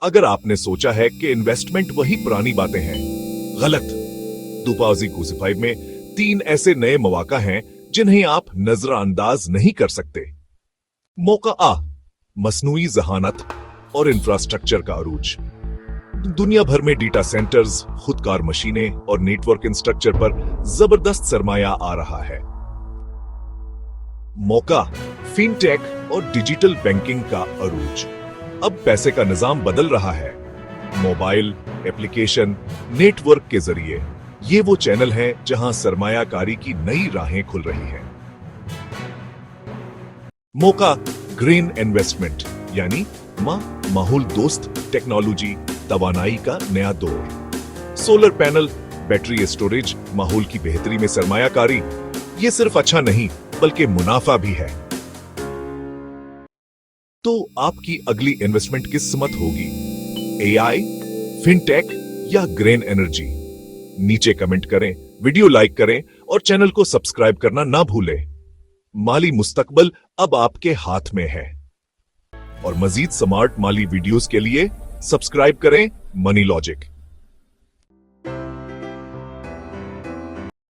अगर आपने सोचा है कि इन्वेस्टमेंट वही पुरानी बातें हैं, गलत। 2025 में 3 ऐसे नए मौका हैं जिन्हें आप नजरअंदाज नहीं कर सकते। मौका आ, मसनूई जहानत और इंफ्रास्ट्रक्चर का अरूज। दुनिया भर में डेटा सेंटर्स, खुदकार मशीनें और नेटवर्क इंफ्रास्ट्रक्चर पर जबरदस्त सरमाया आ रहा है। मौका, फिनटेक और डिजिटल बैंकिंग का अरूज। अब पैसे का निजाम बदल रहा है। मोबाइल, एप्लीकेशन, नेटवर्क के जरिए ये वो चैनल हैं जहां सरमायाकारी की नई राहें खुल रही हैं। मौका, ग्रीन इन्वेस्टमेंट यानी माहौल दोस्त टेक्नोलॉजी, तवानाई का नया दौर। सोलर पैनल, बैटरी स्टोरेज, माहौल की बेहतरी में सरमायाकारी, ये सिर्फ अच्छा नहीं बल्कि मुनाफा भी है। तो आपकी अगली इन्वेस्टमेंट किस्मत होगी एआई, फिनटेक या ग्रीन एनर्जी? नीचे कमेंट करें, वीडियो लाइक करें और चैनल को सब्सक्राइब करना ना भूलें। माली मुस्तकबल अब आपके हाथ में है। और मजीद स्मार्ट माली वीडियोस के लिए सब्सक्राइब करें मनी लॉजिक।